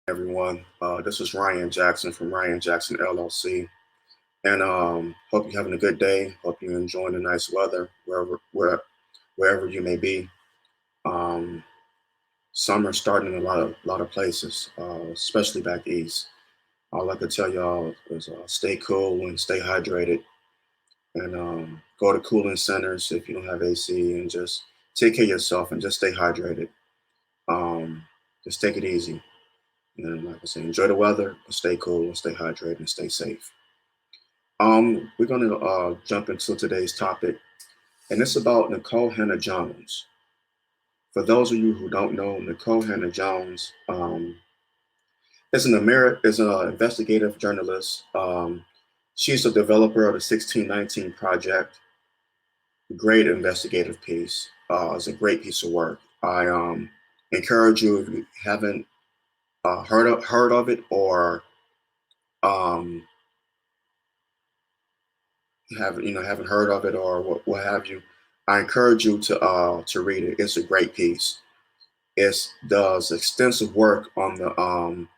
Everyone. This is Ryan Jackson from Ryan Jackson LLC, and hope you're having a good day. Hope you're enjoying the nice weather wherever you may be. Um, Summer's starting in a lot of places, especially back east. All I could tell y'all is stay cool and stay hydrated, and go to cooling centers if you don't have AC, and just take care of yourself and just stay hydrated. Um, just take it easy. And like I said, enjoy the weather, stay cool, and stay hydrated, and stay safe. We're going to jump into today's topic, and it's about Nikole Hannah-Jones. For those of you who don't know, Nikole Hannah-Jones is an investigative journalist. She's the developer of the 1619 Project. Great investigative piece. It's a great piece of work. I encourage you, if you haven't heard of it, or um, haven't heard of it, or what have you, I encourage you to read it. It's a great piece. It does extensive work on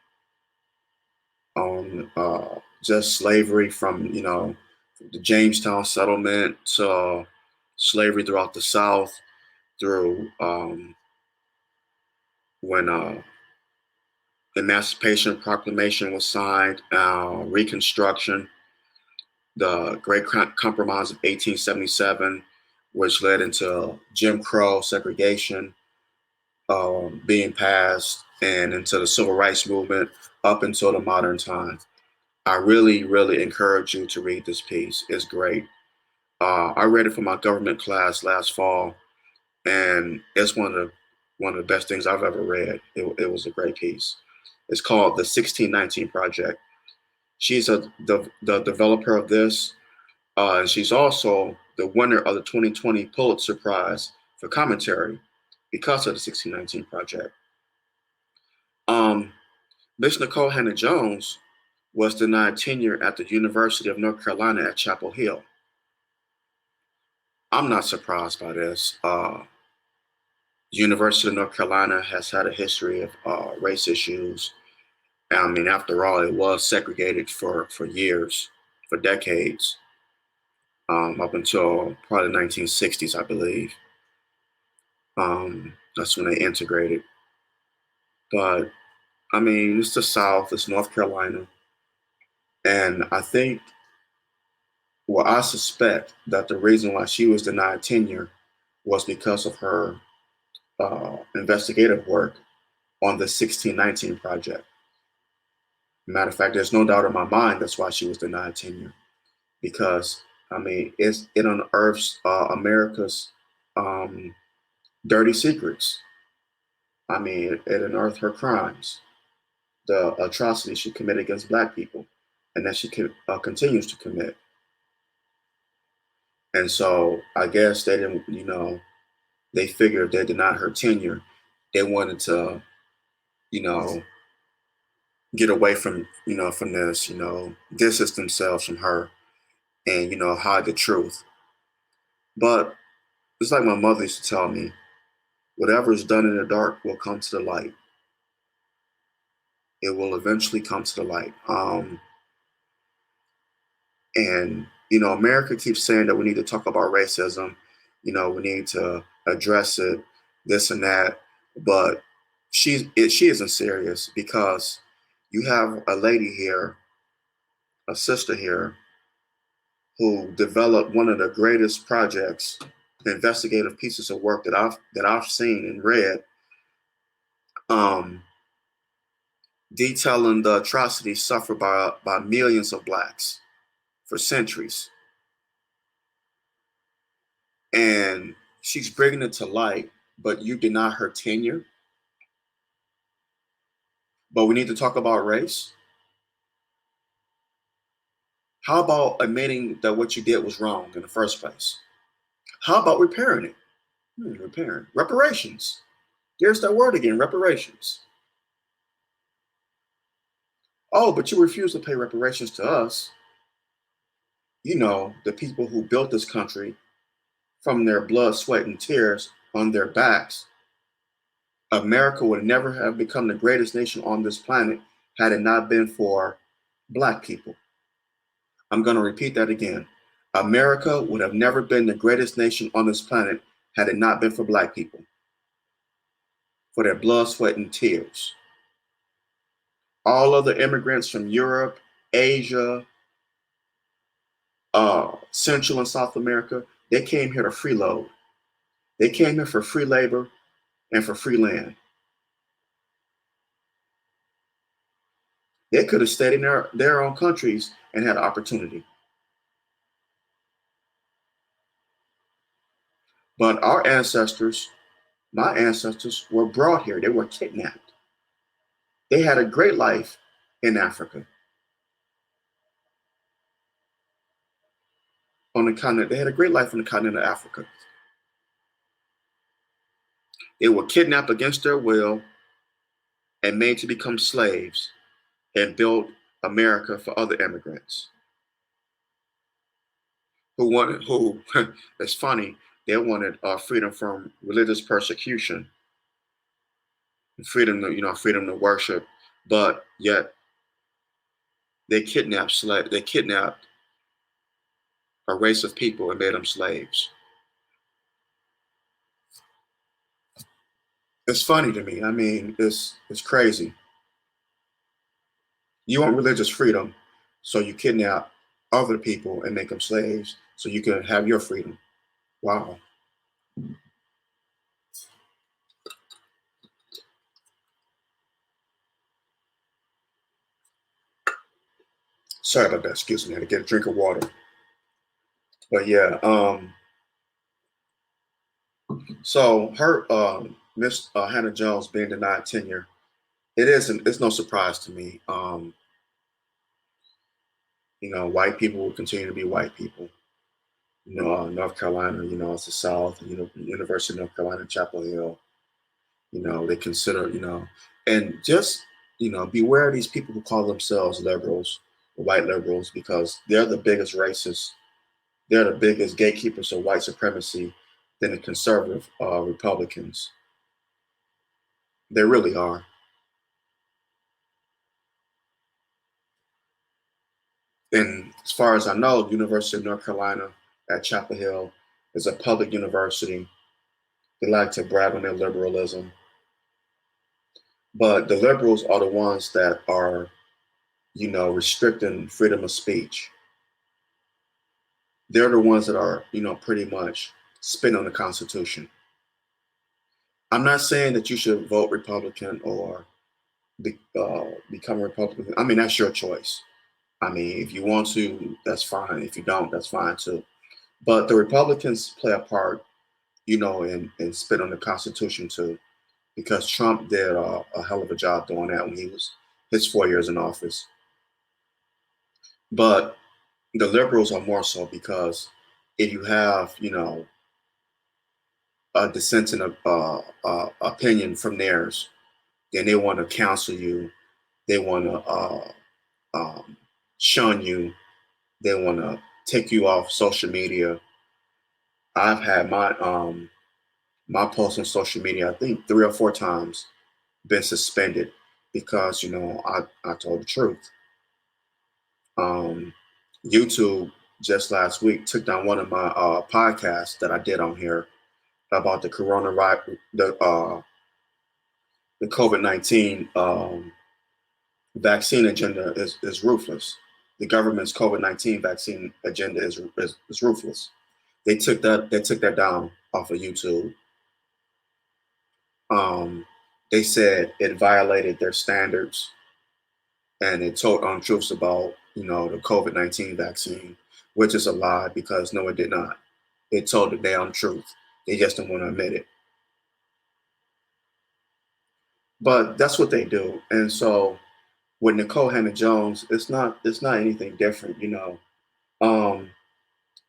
just slavery, from the Jamestown settlement to slavery throughout the South, through when Emancipation Proclamation was signed, Reconstruction, the Great Compromise of 1877, which led into Jim Crow segregation being passed, and into the Civil Rights Movement up until the modern time. I really, really encourage you to read this piece. It's great. I read it for my government class last fall, and it's one of the best things I've ever read. It was a great piece. It's called the 1619 Project. She's the developer of this. And she's also the winner of the 2020 Pulitzer Prize for commentary because of the 1619 Project. Miss Nikole Hannah-Jones was denied tenure at the University of North Carolina at Chapel Hill. I'm not surprised by this. University of North Carolina has had a history of race issues. I mean, after all, it was segregated for years, for decades, up until probably the 1960s, I believe. That's when they integrated. But I mean, it's the South, it's North Carolina, and I suspect that the reason why she was denied tenure was because of her investigative work on the 1619 Project. Matter of fact, there's no doubt in my mind that's why she was denied tenure, because I mean, it unearths America's um, dirty secrets. I mean, it unearthed her crimes, the atrocities she committed against Black people, and that she continues to commit. And so I guess they didn't, they figured if they denied her tenure, they wanted to, you know, get away from this, distance themselves from her, and, hide the truth. But it's like my mother used to tell me, whatever is done in the dark will come to the light. It will eventually come to the light. And, America keeps saying that we need to talk about racism. We need to address it, this and that. But she isn't serious, because you have a lady here, a sister here, who developed one of the greatest projects, investigative pieces of work that I've seen and read, um, detailing the atrocities suffered by millions of Blacks for centuries. And she's bringing it to light, but you deny her tenure. But we need to talk about race. How about admitting that what you did was wrong in the first place? How about repairing it? Repairing. Reparations. There's that word again, reparations. Oh, but you refuse to pay reparations to us. The people who built this country from their blood, sweat, and tears on their backs. America would never have become the greatest nation on this planet had it not been for Black people. I'm going to repeat that again. America would have never been the greatest nation on this planet had it not been for Black people, for their blood, sweat, and tears. All other immigrants from Europe, Asia, Central and South America, they came here to freeload. They came here for free labor and for free land. They could have stayed in their own countries and had opportunity. But our ancestors, my ancestors, were brought here. They were kidnapped. They had a great life in Africa. On the continent, they had a great life on the continent of Africa. They were kidnapped against their will and made to become slaves and built America for other immigrants who it's funny, they wanted freedom from religious persecution, freedom to worship, but yet they kidnapped a race of people and made them slaves. It's funny to me. I mean, it's crazy. You want religious freedom, so you kidnap other people and make them slaves so you can have your freedom. Wow. Sorry about that. Excuse me. I had to get a drink of water. But yeah, so her Miss Hannah-Jones being denied tenure, it's no surprise to me. White people will continue to be white people. North Carolina, it's the South, University of North Carolina, Chapel Hill, they consider, and just, beware of these people who call themselves liberals, white liberals, because they're the biggest racists. They're the biggest gatekeepers of white supremacy than the conservative Republicans. They really are. And as far as I know, University of North Carolina at Chapel Hill is a public university. They like to brag on their liberalism. But the liberals are the ones that are, restricting freedom of speech. They're the ones that are, pretty much spin on the Constitution. I'm not saying that you should vote Republican or become a Republican. I mean, that's your choice. I mean, if you want to, that's fine. If you don't, that's fine too. But the Republicans play a part, in spit on the Constitution too, because Trump did a hell of a job doing that when he was his 4 years in office. But the liberals are more so because if you have, a dissenting opinion from theirs, then they want to counsel you. They want to shun you. They want to take you off social media. I've had my posts on social media, I think 3 or 4 times, been suspended because I told the truth. YouTube just last week took down one of my podcasts that I did on here about the coronavirus, the COVID-19 vaccine agenda is ruthless. The government's COVID-19 vaccine agenda is ruthless. They took that down off of YouTube. They said it violated their standards and it told untruths about the COVID-19 vaccine, which is a lie because no, it did not. It told the damn truth. They just don't want to admit it. But that's what they do. And so with Nikole Hannah-Jones, it's not anything different. They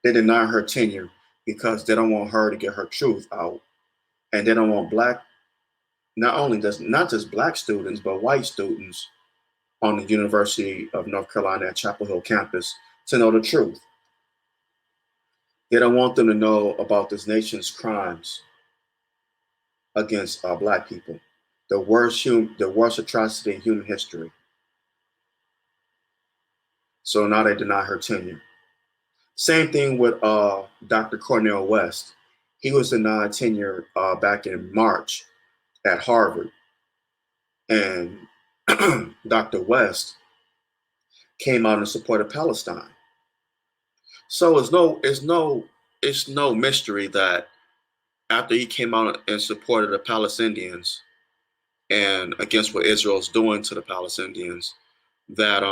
deny her tenure because they don't want her to get her truth out, and they don't want not just black students but white students on the University of North Carolina at Chapel Hill campus to know the truth. They don't want them to know about this nation's crimes against black people. the worst atrocity in human history. So now they deny her tenure. Same thing with Dr. Cornel West. He was denied tenure back in March at Harvard, and Dr. West came out in support of Palestine. So it's no mystery that after he came out in support of the Palestinians and against what Israel's doing to the Palestinians, that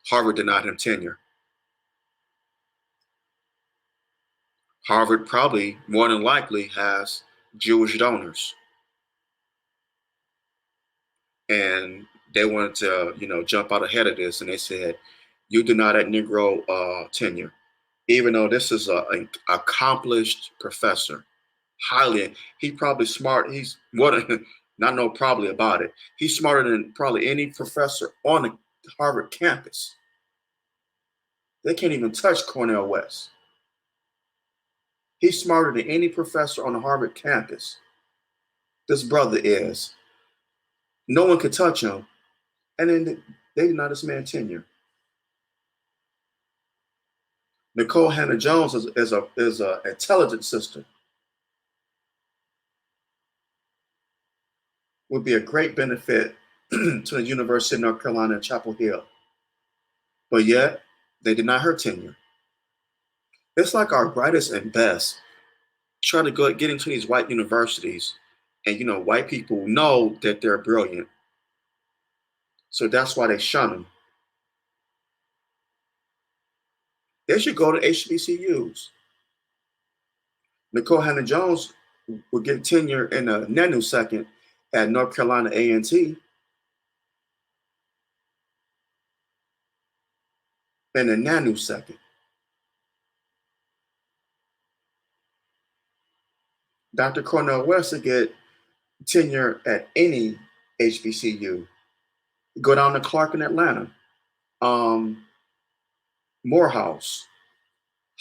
Harvard denied him tenure. Harvard probably more than likely has Jewish donors, and they wanted to, jump out ahead of this, and they said, "You deny that Negro tenure," even though this is an accomplished professor, highly, he probably smart. He's more than not know probably about it. He's smarter than probably any professor on the Harvard campus. They can't even touch Cornel West. He's smarter than any professor on the Harvard campus. This brother is. No one could touch him. And then they deny this man tenure. Nikole Hannah-Jones is a intelligent sister. Would be a great benefit to the University of North Carolina at Chapel Hill. But yet, they deny her tenure. It's like our brightest and best try to get into these white universities, and white people know that they're brilliant, so that's why they shun them. They should go to HBCUs. Nikole Hannah-Jones would get tenure in a nanosecond at North Carolina A&T in a nanosecond. Dr. Cornel West would get tenure at any HBCU. Go down to Clark in Atlanta, Morehouse,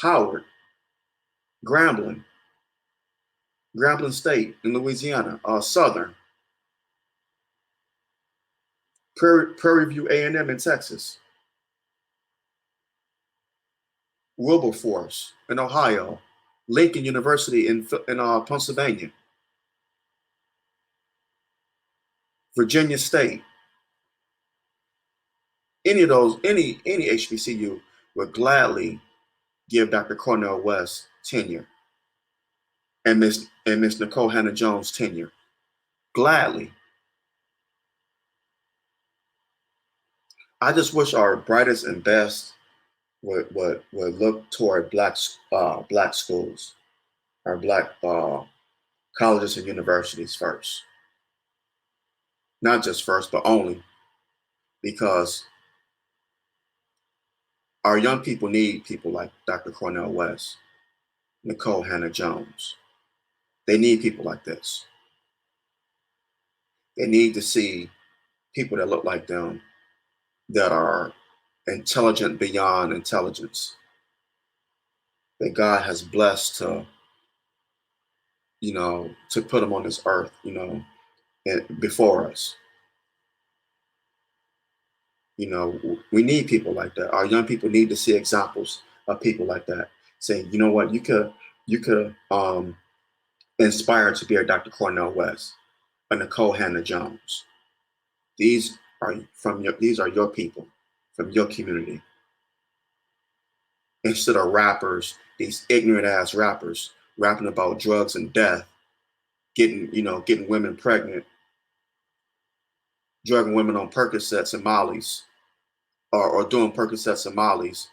Howard, Grambling, Grambling State in Louisiana, Southern, Prairie View A&M in Texas, Wilberforce in Ohio, Lincoln University in Pennsylvania, Virginia State. Any HBCU would gladly give Dr. Cornel West tenure and Miss Nikole Hannah-Jones tenure. Gladly. I just wish our brightest and best would look toward black schools, our black colleges and universities first. Not just first, but only because our young people need people like Dr. Cornel West, Nikole Hannah-Jones. They need people like this. They need to see people that look like them, that are intelligent beyond intelligence, that God has blessed to put them on this earth, and before us. We need people like that. Our young people need to see examples of people like that, saying, you know what, you could inspire to be a Dr. Cornel West, a Nikole Hannah-Jones. These are your people from your community. Instead of rappers, these ignorant ass rappers rapping about drugs and death, getting women pregnant, drugging women on Percocets and Mollies, or doing Percocets and Mollies,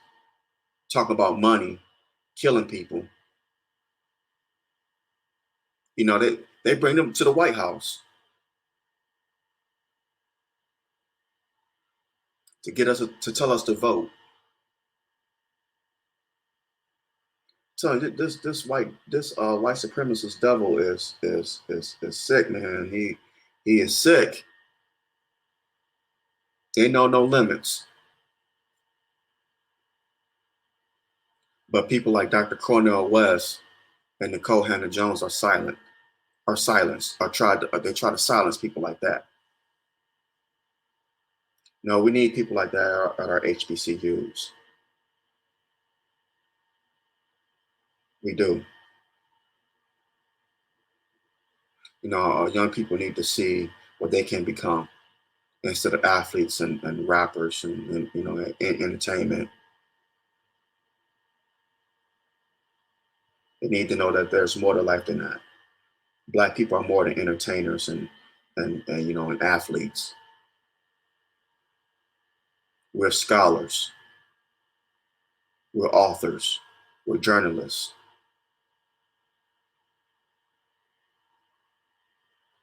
talking about money, killing people. They bring them to the White House to get us to tell us to vote. So this white supremacist devil is sick, man. He is sick. Ain't no limits. But people like Dr. Cornel West and Nikole Hannah-Jones are silent. are silenced, or they try to silence people like that. No, we need people like that at our HBCUs. We do. Young people need to see what they can become instead of athletes and rappers and entertainment. They need to know that there's more to life than that. Black people are more than entertainers and athletes. We're scholars. We're authors. We're journalists.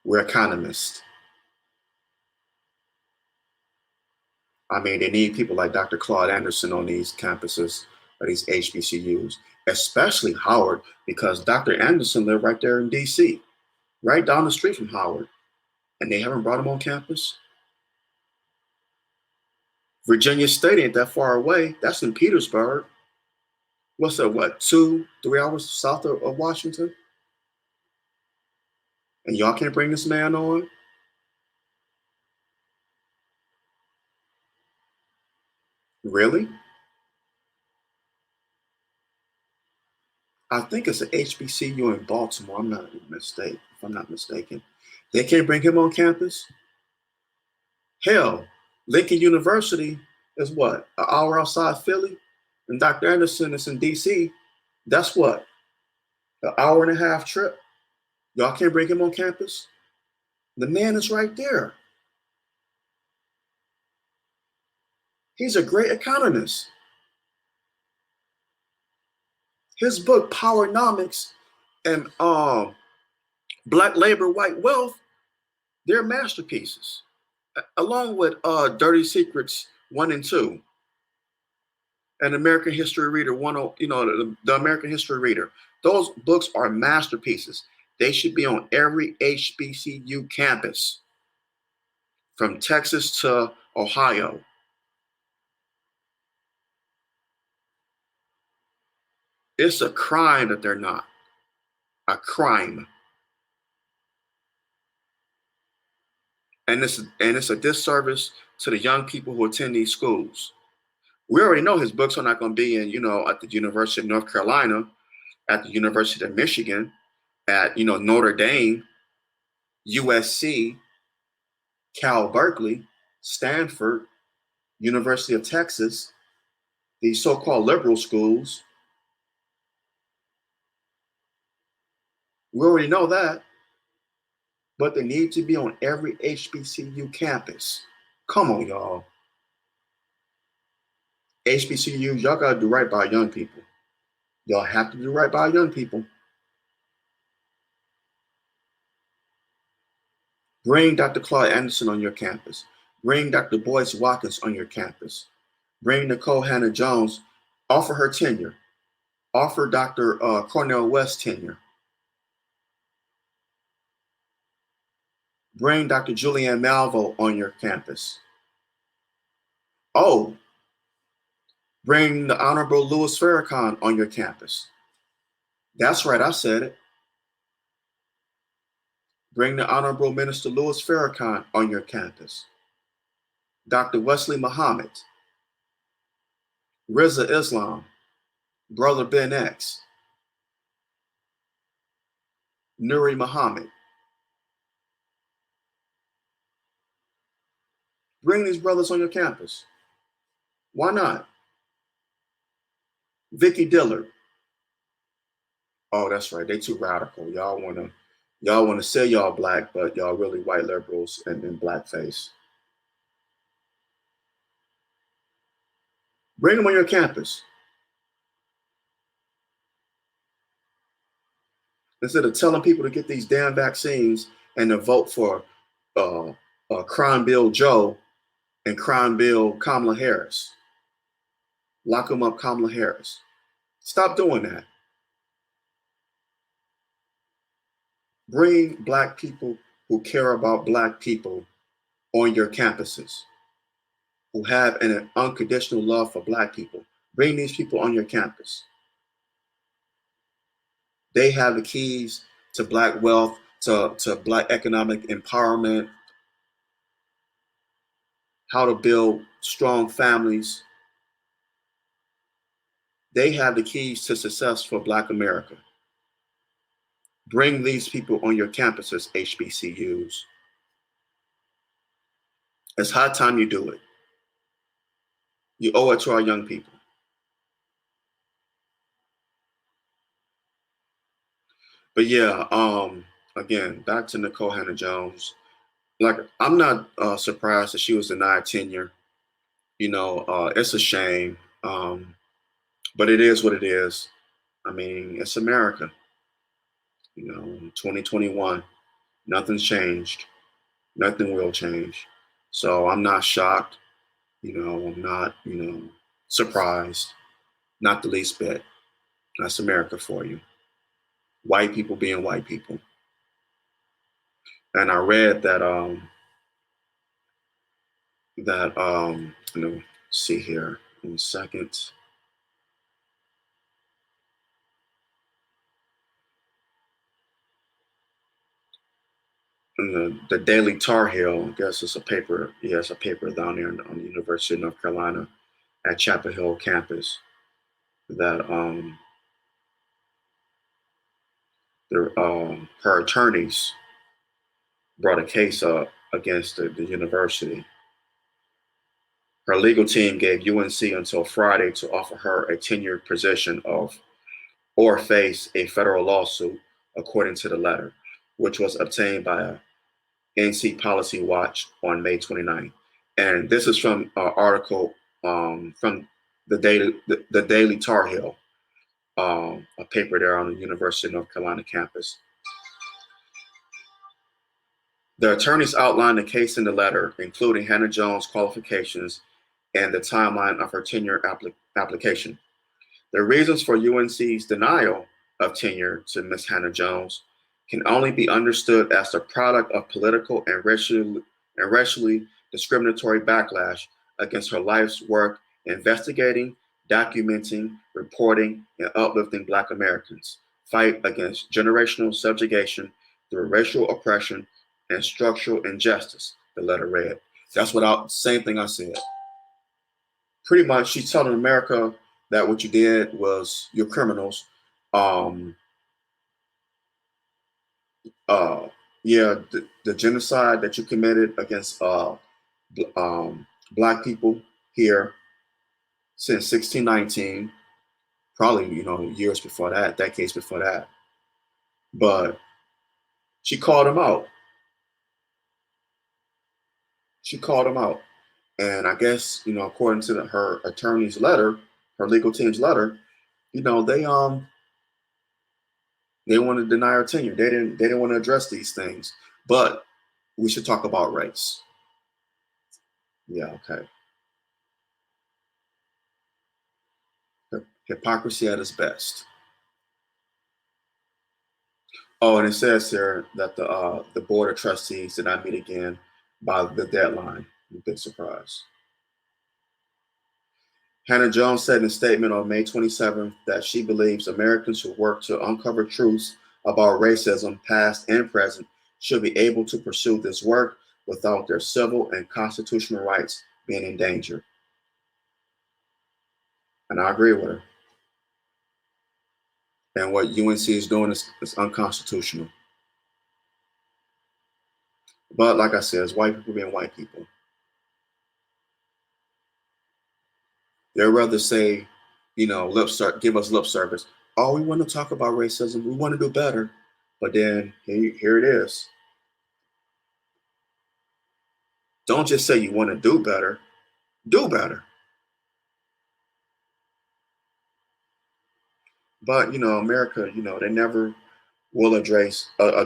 We're economists. I mean, they need people like Dr. Claude Anderson on these campuses or these HBCUs, especially Howard, because Dr. Anderson lived right there in DC, right down the street from Howard, and they haven't brought him on campus. Virginia State ain't that far away. That's in Petersburg. What's that, 2-3 hours south of Washington? And y'all can't bring this man on? Really? I think it's an HBCU in Baltimore. If I'm not mistaken. They can't bring him on campus? Hell, Lincoln University is what? An hour outside Philly? And Dr. Anderson is in DC. That's what? An hour and a half trip? Y'all can't bring him on campus? The man is right there. He's a great economist. His book, Powernomics and Black Labor, White Wealth, they're masterpieces, along with Dirty Secrets 1 and 2, and American History Reader 1, the American History Reader. Those books are masterpieces. They should be on every HBCU campus, from Texas to Ohio. It's a crime that they're not. A crime. And it's a disservice to the young people who attend these schools. We already know his books are not going to be at the University of North Carolina, at the University of Michigan, at Notre Dame, USC, Cal Berkeley, Stanford, University of Texas, these so-called liberal schools. We already know that, but they need to be on every HBCU campus. Come on, y'all. HBCU, y'all gotta do right by young people. Y'all have to do right by young people. Bring Dr. Claude Anderson on your campus. Bring Dr. Boyce Watkins on your campus. Bring Nikole Hannah-Jones. Offer her tenure. Offer Dr. Cornel West tenure. Bring Dr. Julianne Malvo on your campus. Oh, bring the Honorable Louis Farrakhan on your campus. That's right, I said it. Bring the Honorable Minister Louis Farrakhan on your campus. Dr. Wesley Muhammad, Riza Islam, Brother Ben X, Nuri Muhammad. Bring these brothers on your campus. Why not? Vicky Dillard. Oh, that's right. They too radical. Y'all wanna say y'all black, but y'all really white liberals and in blackface. Bring them on your campus. Instead of telling people to get these damn vaccines and to vote for Crime Bill Joe and Crime Bill Kamala Harris. Lock them up, Kamala Harris. Stop doing that. Bring black people who care about black people on your campuses, who have an unconditional love for black people. Bring these people on your campus. They have the keys to black wealth, to Black economic empowerment, how to build strong families. They have the keys to success for Black America. Bring these people on your campuses, HBCUs. It's high time you do it. You owe it to our young people. But yeah, again, back to Nikole Hannah-Jones. Like, I'm not surprised that she was denied tenure. It's a shame, but it is what it is. I mean, it's America. 2021, nothing's changed. Nothing will change. So I'm not shocked. I'm not, surprised. Not the least bit. That's America for you. White people being white people. And I read see here in a second. In the Daily Tar Heel, I guess it's a paper. Yeah, it's a paper down there on the University of North Carolina at Chapel Hill campus that her attorneys brought a case up against the university. Her legal team gave UNC until Friday to offer her a tenured position or face a federal lawsuit, according to the letter, which was obtained by NC Policy Watch on May 29th. And this is from an article from the Daily Tar Heel, a paper there on the University of North Carolina campus. The attorneys outlined the case in the letter, including Hannah-Jones' qualifications and the timeline of her tenure application. The reasons for UNC's denial of tenure to Ms. Hannah-Jones can only be understood as the product of political and racially discriminatory backlash against her life's work investigating, documenting, reporting, and uplifting Black Americans' fight against generational subjugation through racial oppression and structural injustice, the letter read. That's same thing I said. Pretty much, she's telling America that what you did was you're criminals. Yeah, the genocide that you committed against Black people here since 1619, probably years before that, decades before that. But she called him out. She called him out, and I guess according to her attorney's letter, her legal team's letter, they want to deny her tenure. They didn't want to address these things, but we should talk about race. Yeah, okay. Hypocrisy at its best. Oh, and it says here that the board of trustees did not meet again by the deadline. Big surprise. Hannah-Jones said in a statement on May 27th that she believes Americans who work to uncover truths about racism, past and present, should be able to pursue this work without their civil and constitutional rights being in danger. And I agree with her. And what UNC is doing is unconstitutional. But like I said, it's white people being white people. They'd rather say, give us lip service. Oh, we want to talk about racism. We want to do better. But then here it is. Don't just say you want to do better. Do better. But America, they never will address an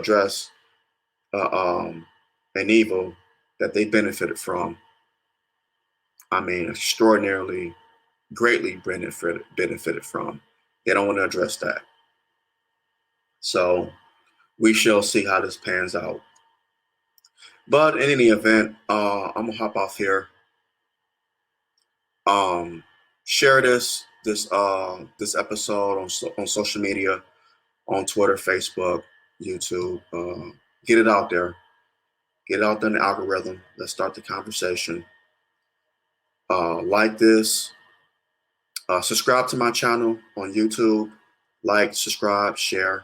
evil that they benefited from. I mean, extraordinarily, greatly benefited from. They don't want to address that. So we shall see how this pans out. But in any event, I'm gonna hop off here. Share this episode on social media, on Twitter, Facebook, YouTube. get it out there. Get it out there in the algorithm. Let's start the conversation. Like this. Subscribe to my channel on YouTube. Like, subscribe, share.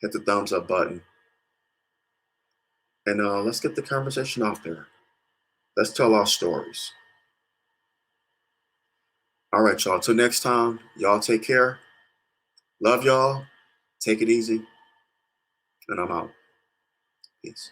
Hit the thumbs up button. And let's get the conversation out there. Let's tell our stories. All right, y'all. Till next time, y'all take care. Love y'all. Take it easy. And I'm out. Peace.